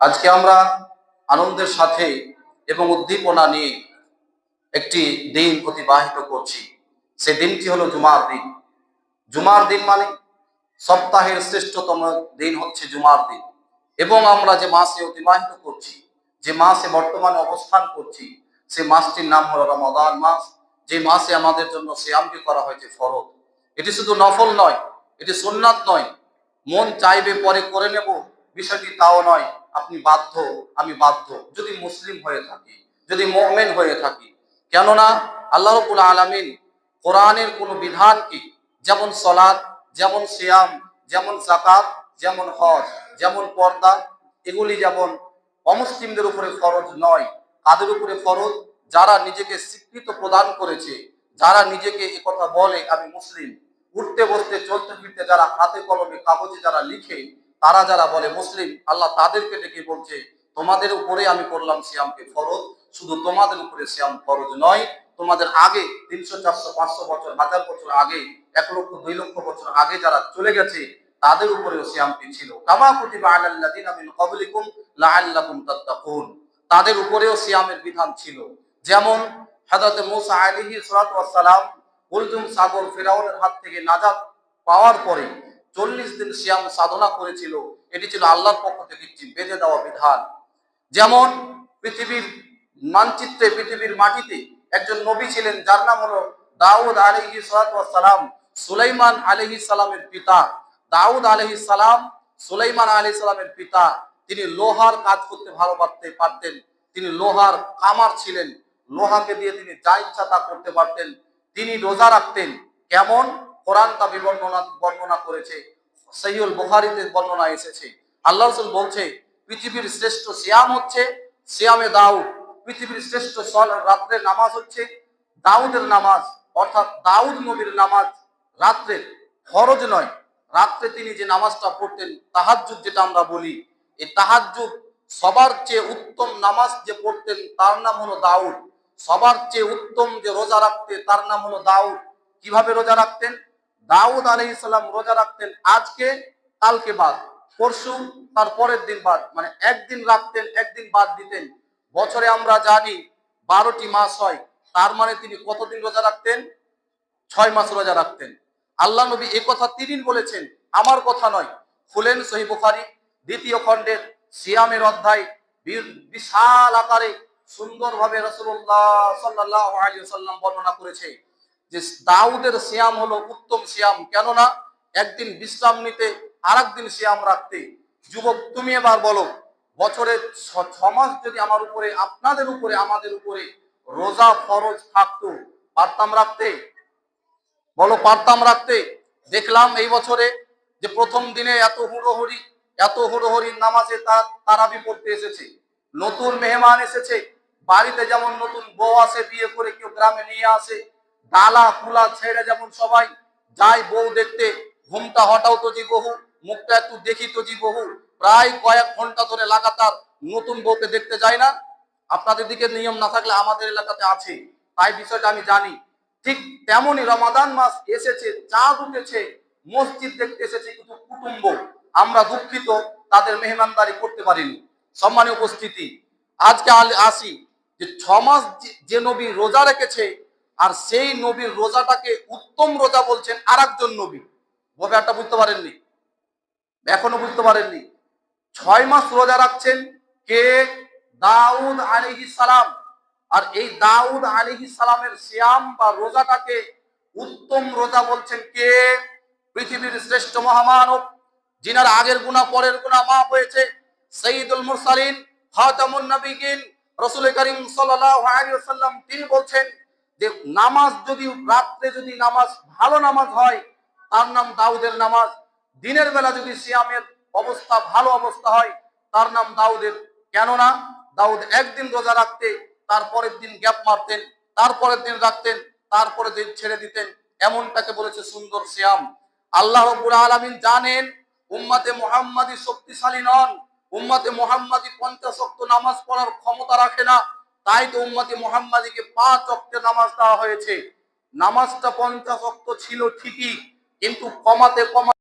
আজকে আমরা আনন্দের সাথে এবং উদ্দীপনা নিয়ে একটি দিন অতিবাহিত করছি। সে দিনটি হলো জুমার দিন। জুমার দিন মানে সপ্তাহের শ্রেষ্ঠতম দিন হচ্ছে জুমার দিন। এবং আমরা যে মাসে অতিবাহিত করছি, যে মাসে বর্তমানে অবস্থান করছি, সে মাসটির নাম হলো রমাদান মাস। যে মাসে আমাদের জন্য সিয়ামকে করা হয়েছে ফরজ। এটি শুধু নফল নয়, এটি সুন্নাত নয়, মন চাইবে পরে করে নেব বিষয়টি তাও নয়। আপনি বাধ্য, আমি বাধ্য, যদি মুসলিম হয়ে থাকি, যদি মুমিন হয়ে থাকি। কেননা আল্লাহ রাব্বুল আলামিন কোরআনের কোন বিধানকে, যেমন সালাত, যেমন সিয়াম, যেমন যাকাত, যেমন হজ, যেমন পর্দা, এগুলি যেমন অমুসলিমদের উপরে ফরজ নয়, কাদের উপরে ফরজ? যারা নিজেকে স্বীকৃত প্রদান করেছে, যারা নিজেকে একথা বলে আমি মুসলিম, উঠতে বসতে চলতে ফিরতে যারা হাতে কলমে কাগজে যারা লিখে, তারা যারা বলে মুসলিম, আল্লাহ তাদেরকে ডেকে বলছে তোমাদের উপরে আমি করলাম সিয়ামকে ফরজ। শুধু তোমাদের উপরে সিয়াম ফরজ নয়, তোমাদের আগে 300, 400, 500 বছর, 1000 বছর আগে, 1 লক্ষ 2 লক্ষ বছর আগে যারা চলে গেছে তাদের উপরেও সিয়ামটি ছিল। কামা কুতিবা আলাল্লাযিনা মিন ক্বাবলিকুম লাআল্লাকুম তাত্তাকুন, তাদের উপরেও সিয়ামের বিধান ছিল। যেমন হযরত মূসা আলাইহিস সালাতু ওয়াস সালাম কুলজুম সাগর ফিরাউনের হাত থেকে নাজাত পাওয়ার পরে 40 দিন সিয়াম সাধনা করেছিল। এটি ছিল আল্লাহর পক্ষ থেকে একটি বেঁধে দেওয়া বিধান। যেমন পৃথিবীর মানচিত্রে, পৃথিবীর মাটিতে একজন নবী ছিলেন, যার নাম হলো দাউদ আলাইহিস সালাতু ওয়াস সালাম, সুলাইমান আলাইহিস সালামের পিতা। দাউদ আলাইহিস সালাম সুলাইমান আলাইহিস সালামের পিতা। তিনি লোহার কাজ করতে ভালো পারতেন। তিনি লোহার কামার ছিলেন, লোহাকে দিয়ে তিনি যা ইচ্ছা তা করতে পারতেন। তিনি রোজা রাখতেন। কেমন? কোরআন তা বর্ণনা করেছে, সহিহুল বুখারীতে বর্ণনা এসেছে। আল্লাহ রাসূল বলছে পৃথিবীর শ্রেষ্ঠ সিয়াম হচ্ছে সিয়ামে দাউদ। পৃথিবীর শ্রেষ্ঠ রাত্রের নামাজ হচ্ছে দাউদের নামাজ, অর্থাৎ দাউদ নবীর নামাজ। রাত্রে ফরজ নয়, রাত্রে তিনি যে নামাজটা পড়তেন তাহাজ্জুদ, যেটা আমরা বলি, এই তাহাজ্জুদ সবার চেয়ে উত্তম নামাজ যে পড়তেন তার নাম হলো দাউদ। সবার চেয়ে উত্তম যে রোজা রাখতে তার নাম হলো দাউদ। কিভাবে রোজা রাখতেন? দাউদ আলাইহিস সালাম রোজা রাখতেন আজকে, কালকে বাদ, পরশু, তার পরের দিন বাদ, মানে একদিন রাখতেন, একদিন বাদ দিতেন। বছরে আমরা জানি 12টি মাস হয়, তার মানে তিনি কতদিন রোজা রাখতেন? 6 মাস রোজা রাখতেন। আল্লাহ নবী এই কথা তিনি বলেছেন, আমার কথা নয়। খুলেন সহিহ বুখারী 2য় খণ্ডের সিয়ামের অধ্যায়, বিশাল আকারে সুন্দরভাবে রাসূলুল্লাহ সাল্লাল্লাহু আলাইহি ওয়াসাল্লাম বর্ণনা করেছে যে দাউদের সিয়াম হলো উত্তম সিয়াম। কেননা একদিন বিশ্রাম নিতে, আরেকদিন সিয়াম রাখতে। যুবক, তুমি এবার বলো, বছরে 6 মাস যদি আমার উপরে, আপনাদের উপরে, আমাদের উপরে রোজা ফরজ থাকতো, পারতাম রাখতে? বলো, পারতাম রাখতে? দেখলাম এই বছরে যে প্রথম দিনে এত হুড়োহুড়ি নামাজে তারাবি পড়তে এসেছে, নতুন মেহমান এসেছে বাড়িতে, যেমন নতুন বউ আসে বিয়ে করে কেউ গ্রামে নিয়ে আসে, ডালা কুলা ছেড়ে যেমন সবাই যায় বউ দেখতে, ঘুমটা হটাও তো জি বহু, মুখটা একটু দেখি তো জি বহু, প্রায় কয়েক ঘন্টা ধরে লাগাতার নতুন বউকে দেখতে যায় না? আপনাদের দিকে নিয়ম না থাকলে আমাদের এলাকাতে আছে, তাই বিষয়টা আমি জানি। ঠিক তেমনই রমাদান মাস এসেছে, চাঁদ উঠেছে, মসজিদ দেখতে এসেছে কিছু কুটুম্ব, আমরা দুঃখিত তাদের মেহমানদারি করতে পারিনি। সম্মানীয় উপস্থিতি, আজকে আসি যে 6 মাস যে নবী রোজা রেখেছে, আর সেই নবীর রোজাটাকে উত্তম রোজা বলছেন আরেকজন নবী। ব্যাপারটা বুঝতে পারেননি, এখনো বুঝতে পারেননি। 6 মাস রোজা রাখছেন কে? দাউদ আলাইহিস সালাম। আর এই দাউদ আলাইহিস সালামের সিয়াম বা রোজাটাকে উত্তম রোজা বলছেন কে? পৃথিবীর শ্রেষ্ঠ মহামানব, যিনার আগের গুনাহ পরের গুনাহ মাফ হয়েছে, সাইয়্যিদুল মুরসালিন, খাতামুন নবিয়্যিন, রাসূল করিম সাল্লাল্লাহু আলাইহি ওয়াসাল্লাম, তিনি বলছেন যে নামাজ যদি রাতে যদি নামাজ ভালো নামাজ হয় তার নাম দাউদের নামাজ। দিনের বেলা যদি সিয়ামের অবস্থা ভালো অবস্থা হয় তার নাম দাউদের। কেননা দাউদ একদিন রোজা রাখতে, তারপরের দিন গ্যাপ মারতেন, তারপরের দিন রাখতেন, তারপরে দিন ছেড়ে দিতেন, এমনটাকে বলেছে সুন্দর সিয়াম। আল্লাহ রাব্বুল আলামিন জানেন উম্মতে মুহাম্মাদি শক্তিশালী নন, উম্মতে মুহাম্মাদি 50 ওয়াক্ত নামাজ পড়ার ক্ষমতা রাখে না। তাই তো উম্মতে মুহাম্মাদিকে 5 ওয়াক্তের নামাজ দেওয়া হয়েছে। নামাজটা 50 ওয়াক্ত ছিল ঠিকই, কিন্তু কমাতে